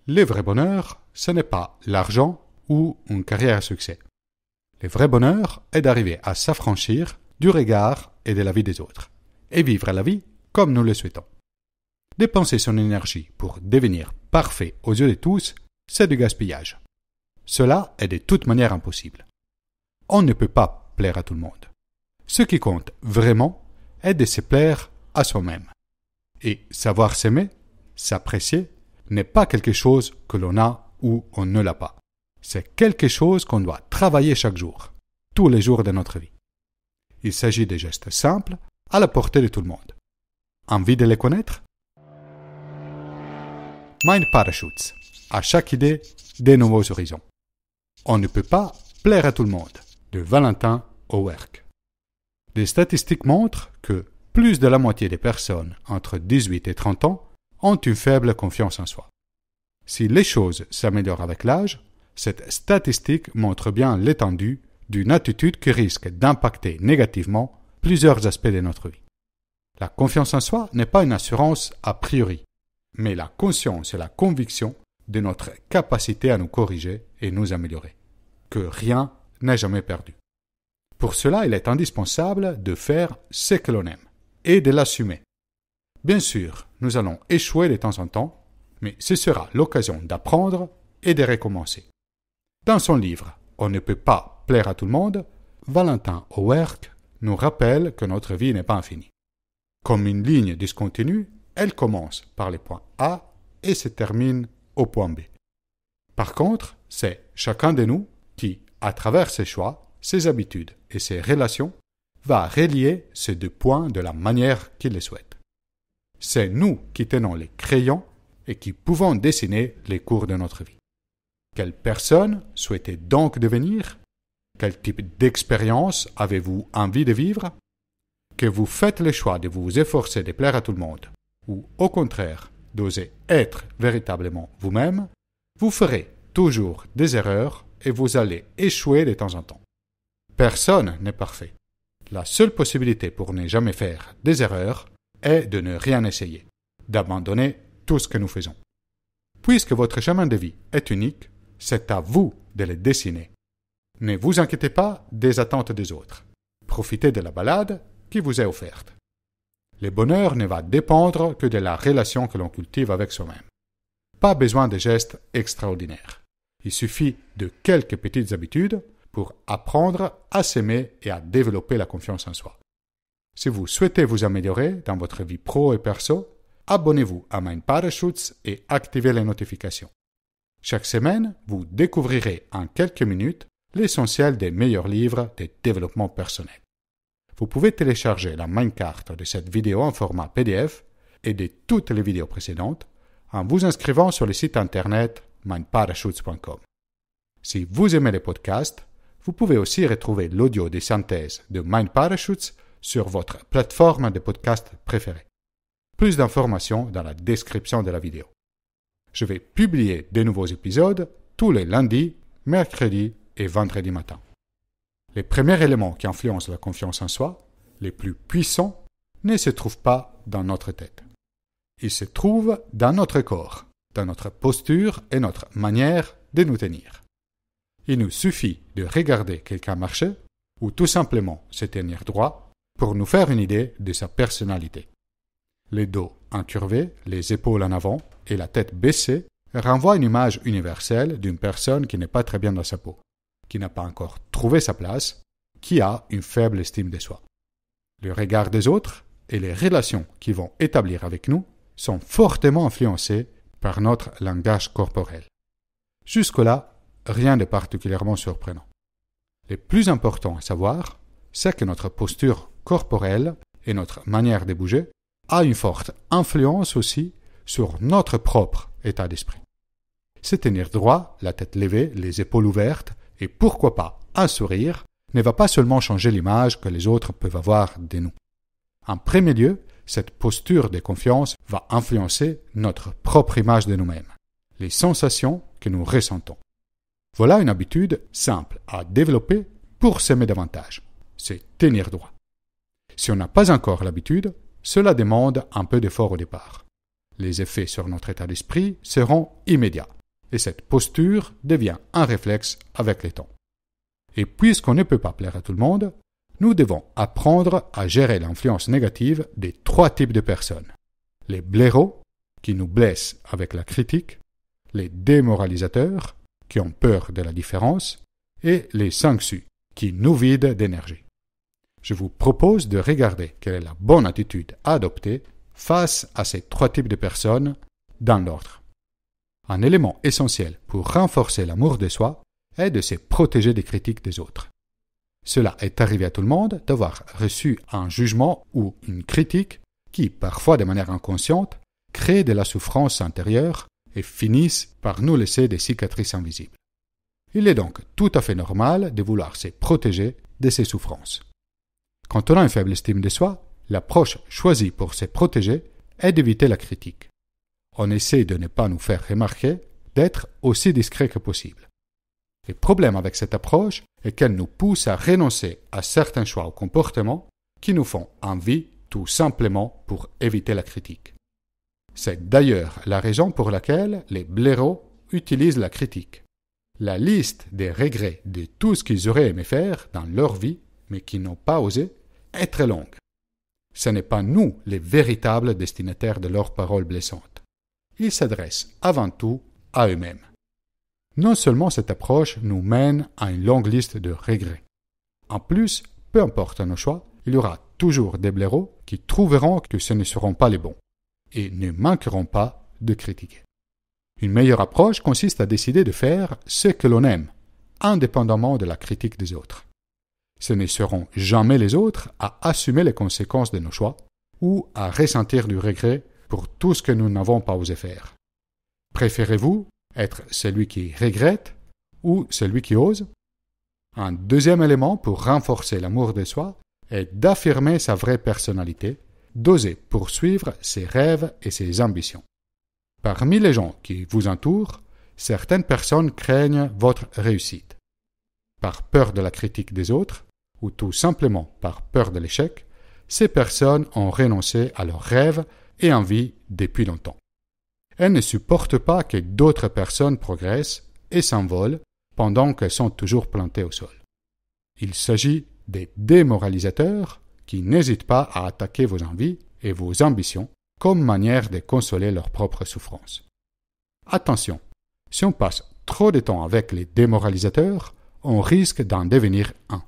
Le vrai bonheur, ce n'est pas l'argent ou une carrière à succès. Le vrai bonheur est d'arriver à s'affranchir du regard et de la vie des autres, et vivre la vie comme nous le souhaitons. Dépenser son énergie pour devenir parfait aux yeux de tous, c'est du gaspillage. Cela est de toute manière impossible. On ne peut pas plaire à tout le monde. Ce qui compte vraiment est de se plaire à soi-même. Et savoir s'aimer, s'apprécier, n'est pas quelque chose que l'on a ou on ne l'a pas. C'est quelque chose qu'on doit travailler chaque jour, tous les jours de notre vie. Il s'agit de gestes simples, à la portée de tout le monde. Envie de les connaître? Mind Parachutes. À chaque idée, des nouveaux horizons. On ne peut pas plaire à tout le monde. De Valentin Hauwerk. Des statistiques montrent que plus de la moitié des personnes entre 18 et 30 ans ont une faible confiance en soi. Si les choses s'améliorent avec l'âge, cette statistique montre bien l'étendue d'une attitude qui risque d'impacter négativement plusieurs aspects de notre vie. La confiance en soi n'est pas une assurance a priori, mais la conscience et la conviction de notre capacité à nous corriger et nous améliorer, que rien n'est jamais perdu. Pour cela, il est indispensable de faire ce que l'on aime et de l'assumer. Bien sûr, nous allons échouer de temps en temps, mais ce sera l'occasion d'apprendre et de recommencer. Dans son livre « On ne peut pas plaire à tout le monde », Valentin Hauwerk nous rappelle que notre vie n'est pas infinie. Comme une ligne discontinue, elle commence par les points A et se termine au point B. Par contre, c'est chacun de nous qui, à travers ses choix, ses habitudes et ses relations, va relier ces deux points de la manière qu'il le souhaite. C'est nous qui tenons les crayons et qui pouvons dessiner les cours de notre vie. Quelle personne souhaitez donc devenir? Quel type d'expérience avez-vous envie de vivre? Que vous faites le choix de vous efforcer de plaire à tout le monde, ou au contraire, d'oser être véritablement vous-même, vous ferez toujours des erreurs et vous allez échouer de temps en temps. Personne n'est parfait. La seule possibilité pour ne jamais faire des erreurs est de ne rien essayer, d'abandonner tout ce que nous faisons. Puisque votre chemin de vie est unique, c'est à vous de le dessiner. Ne vous inquiétez pas des attentes des autres. Profitez de la balade qui vous est offerte. Le bonheur ne va dépendre que de la relation que l'on cultive avec soi-même. Pas besoin de gestes extraordinaires. Il suffit de quelques petites habitudes pour apprendre à s'aimer et à développer la confiance en soi. Si vous souhaitez vous améliorer dans votre vie pro et perso, abonnez-vous à Mind Parachutes et activez les notifications. Chaque semaine, vous découvrirez en quelques minutes l'essentiel des meilleurs livres de développement personnel. Vous pouvez télécharger la Mindcard de cette vidéo en format PDF et de toutes les vidéos précédentes en vous inscrivant sur le site internet mindparachutes.com. Si vous aimez les podcasts, vous pouvez aussi retrouver l'audio des synthèses de Mind Parachutes sur votre plateforme de podcast préférée. Plus d'informations dans la description de la vidéo. Je vais publier de nouveaux épisodes tous les lundis, mercredis et vendredis matin. Les premiers éléments qui influencent la confiance en soi, les plus puissants, ne se trouvent pas dans notre tête. Ils se trouvent dans notre corps, dans notre posture et notre manière de nous tenir. Il nous suffit de regarder quelqu'un marcher ou tout simplement se tenir droit pour nous faire une idée de sa personnalité. Le dos incurvé, les épaules en avant et la tête baissée renvoient une image universelle d'une personne qui n'est pas très bien dans sa peau, qui n'a pas encore trouvé sa place, qui a une faible estime de soi. Le regard des autres et les relations qu'ils vont établir avec nous sont fortement influencés par notre langage corporel. Jusque-là, rien de particulièrement surprenant. Le plus important à savoir, c'est que notre posture corporelle et notre manière de bouger a une forte influence aussi sur notre propre état d'esprit. Se tenir droit, la tête levée, les épaules ouvertes et pourquoi pas un sourire ne va pas seulement changer l'image que les autres peuvent avoir de nous. En premier lieu, cette posture de confiance va influencer notre propre image de nous-mêmes, les sensations que nous ressentons. Voilà une habitude simple à développer pour s'aimer davantage, c'est tenir droit. Si on n'a pas encore l'habitude, cela demande un peu d'effort au départ. Les effets sur notre état d'esprit seront immédiats, et cette posture devient un réflexe avec le temps. Et puisqu'on ne peut pas plaire à tout le monde, nous devons apprendre à gérer l'influence négative des 3 types de personnes. Les blaireaux, qui nous blessent avec la critique, les démoralisateurs, qui ont peur de la différence, et les sangues-sues, qui nous vident d'énergie. Je vous propose de regarder quelle est la bonne attitude à adopter face à ces 3 types de personnes dans l'ordre. Un élément essentiel pour renforcer l'amour de soi est de se protéger des critiques des autres. Cela est arrivé à tout le monde d'avoir reçu un jugement ou une critique qui, parfois de manière inconsciente, crée de la souffrance intérieure et finissent par nous laisser des cicatrices invisibles. Il est donc tout à fait normal de vouloir se protéger de ces souffrances. Quand on a une faible estime de soi, l'approche choisie pour se protéger est d'éviter la critique. On essaie de ne pas nous faire remarquer, d'être aussi discret que possible. Le problème avec cette approche est qu'elle nous pousse à renoncer à certains choix ou comportements qui nous font envie tout simplement pour éviter la critique. C'est d'ailleurs la raison pour laquelle les blaireaux utilisent la critique. La liste des regrets de tout ce qu'ils auraient aimé faire dans leur vie, mais qui n'ont pas osé, est très longue. Ce n'est pas nous les véritables destinataires de leurs paroles blessantes. Ils s'adressent avant tout à eux-mêmes. Non seulement cette approche nous mène à une longue liste de regrets. En plus, peu importe nos choix, il y aura toujours des blaireaux qui trouveront que ce ne seront pas les bons et ne manqueront pas de critiquer. Une meilleure approche consiste à décider de faire ce que l'on aime, indépendamment de la critique des autres. Ce ne seront jamais les autres à assumer les conséquences de nos choix ou à ressentir du regret pour tout ce que nous n'avons pas osé faire. Préférez-vous être celui qui regrette ou celui qui ose? Un deuxième élément pour renforcer l'amour de soi est d'affirmer sa vraie personnalité, d'oser poursuivre ses rêves et ses ambitions. Parmi les gens qui vous entourent, certaines personnes craignent votre réussite. Par peur de la critique des autres, ou tout simplement par peur de l'échec, ces personnes ont renoncé à leurs rêves et envies depuis longtemps. Elles ne supportent pas que d'autres personnes progressent et s'envolent pendant qu'elles sont toujours plantées au sol. Il s'agit des démoralisateurs qui n'hésitent pas à attaquer vos envies et vos ambitions comme manière de consoler leur propre souffrance. Attention, si on passe trop de temps avec les démoralisateurs, on risque d'en devenir un.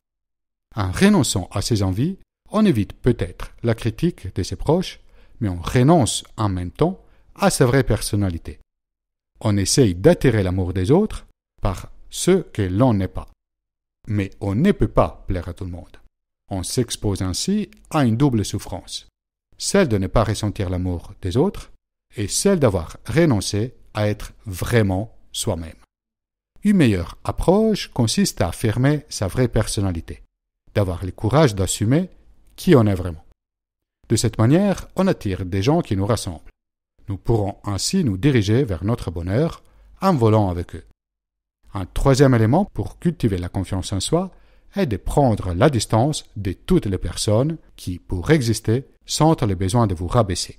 En renonçant à ses envies, on évite peut-être la critique de ses proches, mais on renonce en même temps à sa vraie personnalité. On essaye d'attirer l'amour des autres par ce que l'on n'est pas. Mais on ne peut pas plaire à tout le monde. On s'expose ainsi à une double souffrance, celle de ne pas ressentir l'amour des autres et celle d'avoir renoncé à être vraiment soi-même. Une meilleure approche consiste à affirmer sa vraie personnalité, d'avoir le courage d'assumer qui on est vraiment. De cette manière, on attire des gens qui nous rassemblent. Nous pourrons ainsi nous diriger vers notre bonheur en volant avec eux. Un troisième élément pour cultiver la confiance en soi est de prendre la distance de toutes les personnes qui, pour exister, sentent le besoin de vous rabaisser.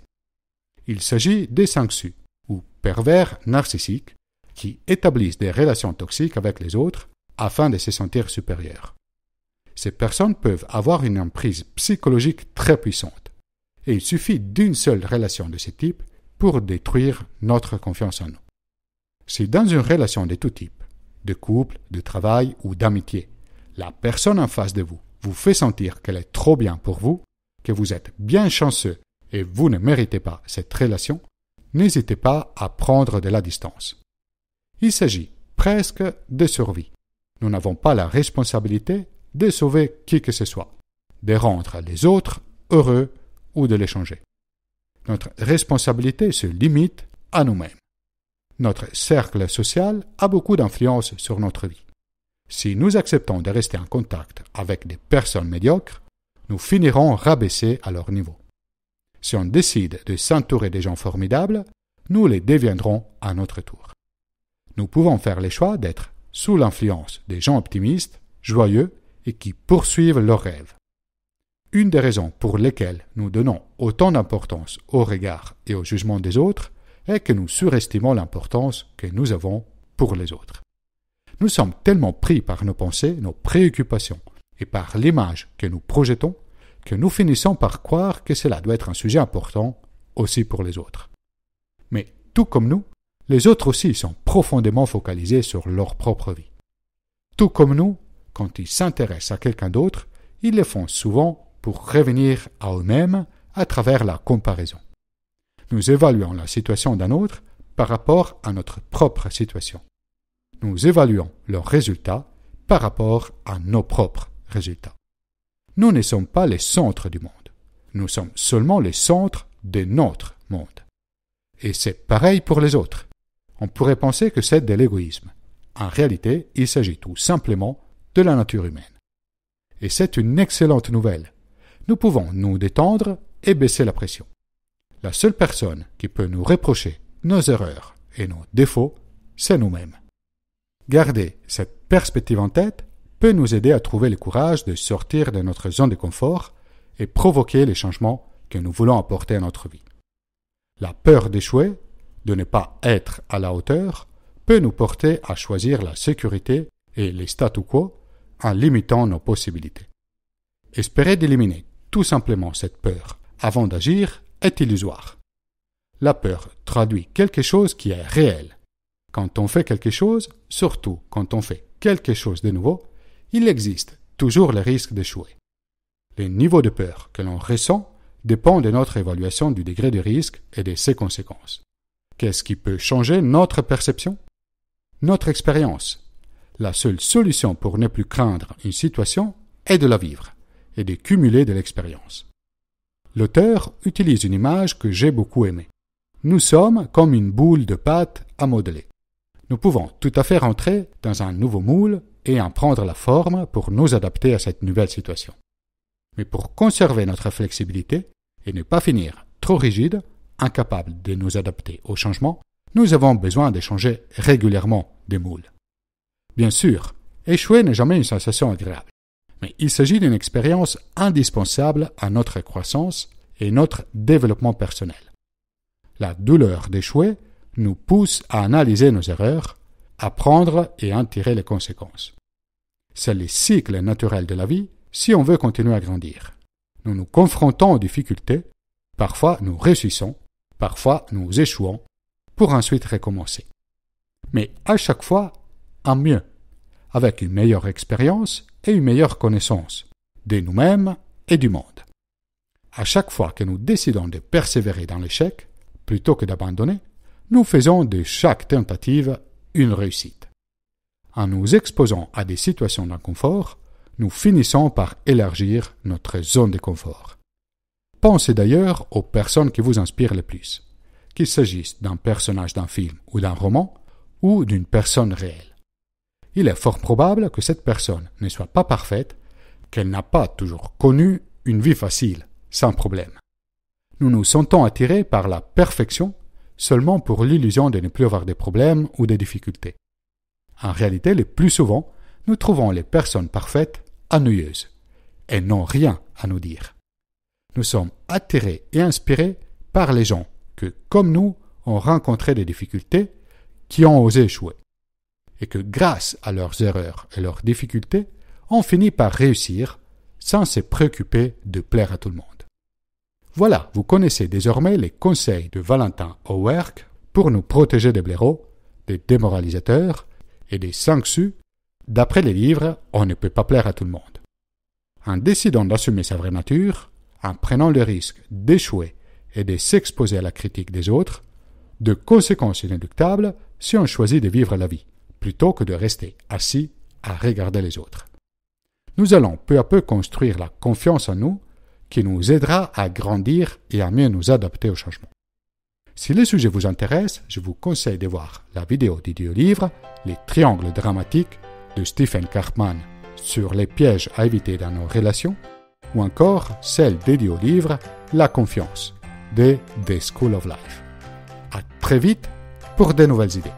Il s'agit des sangues-sues, ou pervers narcissiques, qui établissent des relations toxiques avec les autres afin de se sentir supérieurs. Ces personnes peuvent avoir une emprise psychologique très puissante, et il suffit d'une seule relation de ce type pour détruire notre confiance en nous. Si dans une relation de tout type, de couple, de travail ou d'amitié, la personne en face de vous vous fait sentir qu'elle est trop bien pour vous, que vous êtes bien chanceux et vous ne méritez pas cette relation, n'hésitez pas à prendre de la distance. Il s'agit presque de survie. Nous n'avons pas la responsabilité de sauver qui que ce soit, de rendre les autres heureux ou de les changer. Notre responsabilité se limite à nous-mêmes. Notre cercle social a beaucoup d'influence sur notre vie. Si nous acceptons de rester en contact avec des personnes médiocres, nous finirons rabaissés à leur niveau. Si on décide de s'entourer des gens formidables, nous les deviendrons à notre tour. Nous pouvons faire le choix d'être sous l'influence des gens optimistes, joyeux et qui poursuivent leurs rêves. Une des raisons pour lesquelles nous donnons autant d'importance au regard et au jugement des autres est que nous surestimons l'importance que nous avons pour les autres. Nous sommes tellement pris par nos pensées, nos préoccupations et par l'image que nous projetons que nous finissons par croire que cela doit être un sujet important aussi pour les autres. Mais tout comme nous, les autres aussi sont profondément focalisés sur leur propre vie. Tout comme nous, quand ils s'intéressent à quelqu'un d'autre, ils le font souvent pour revenir à eux-mêmes à travers la comparaison. Nous évaluons la situation d'un autre par rapport à notre propre situation. Nous évaluons leurs résultats par rapport à nos propres résultats. Nous ne sommes pas les centres du monde. Nous sommes seulement les centres de notre monde. Et c'est pareil pour les autres. On pourrait penser que c'est de l'égoïsme. En réalité, il s'agit tout simplement de la nature humaine. Et c'est une excellente nouvelle. Nous pouvons nous détendre et baisser la pression. La seule personne qui peut nous reprocher nos erreurs et nos défauts, c'est nous-mêmes. Garder cette perspective en tête peut nous aider à trouver le courage de sortir de notre zone de confort et provoquer les changements que nous voulons apporter à notre vie. La peur d'échouer, de ne pas être à la hauteur, peut nous porter à choisir la sécurité et les statu quo en limitant nos possibilités. Espérer d'éliminer tout simplement cette peur avant d'agir est illusoire. La peur traduit quelque chose qui est réel. Quand on fait quelque chose, surtout quand on fait quelque chose de nouveau, il existe toujours le risque d'échouer. Le niveau de peur que l'on ressent dépend de notre évaluation du degré de risque et de ses conséquences. Qu'est-ce qui peut changer notre perception? Notre expérience. La seule solution pour ne plus craindre une situation est de la vivre et de cumuler de l'expérience. L'auteur utilise une image que j'ai beaucoup aimée. Nous sommes comme une boule de pâte à modeler. Nous pouvons tout à fait rentrer dans un nouveau moule et en prendre la forme pour nous adapter à cette nouvelle situation. Mais pour conserver notre flexibilité et ne pas finir trop rigide, incapable de nous adapter au changement, nous avons besoin de changer régulièrement de moule. Bien sûr, échouer n'est jamais une sensation agréable, mais il s'agit d'une expérience indispensable à notre croissance et notre développement personnel. La douleur d'échouer nous pousse à analyser nos erreurs, apprendre et en tirer les conséquences. C'est le cycle naturel de la vie si on veut continuer à grandir. Nous nous confrontons aux difficultés, parfois nous réussissons, parfois nous échouons, pour ensuite recommencer. Mais à chaque fois, en mieux, avec une meilleure expérience et une meilleure connaissance de nous-mêmes et du monde. À chaque fois que nous décidons de persévérer dans l'échec, plutôt que d'abandonner, nous faisons de chaque tentative une réussite. En nous exposant à des situations d'inconfort, nous finissons par élargir notre zone de confort. Pensez d'ailleurs aux personnes qui vous inspirent le plus, qu'il s'agisse d'un personnage d'un film ou d'un roman, ou d'une personne réelle. Il est fort probable que cette personne ne soit pas parfaite, qu'elle n'a pas toujours connu une vie facile, sans problème. Nous nous sentons attirés par la perfection seulement pour l'illusion de ne plus avoir de problèmes ou de difficultés. En réalité, le plus souvent, nous trouvons les personnes parfaites ennuyeuses et n'ont rien à nous dire. Nous sommes attirés et inspirés par les gens que, comme nous, ont rencontré des difficultés, qui ont osé échouer, et que grâce à leurs erreurs et leurs difficultés, ont fini par réussir sans se préoccuper de plaire à tout le monde. Voilà, vous connaissez désormais les conseils de Valentin Owerk pour nous protéger des blaireaux, des démoralisateurs et des sanctus d'après les livres « On ne peut pas plaire à tout le monde ». En décidant d'assumer sa vraie nature, en prenant le risque d'échouer et de s'exposer à la critique des autres, de conséquences inéluctables si on choisit de vivre la vie, plutôt que de rester assis à regarder les autres. Nous allons peu à peu construire la confiance en nous qui nous aidera à grandir et à mieux nous adapter au changement. Si le sujet vous intéresse, je vous conseille de voir la vidéo d'Idiolivre « Les triangles dramatiques » de Stephen Karpman sur les pièges à éviter dans nos relations, ou encore celle d'Idiolivre « La confiance » de The School of Life. À très vite pour de nouvelles idées.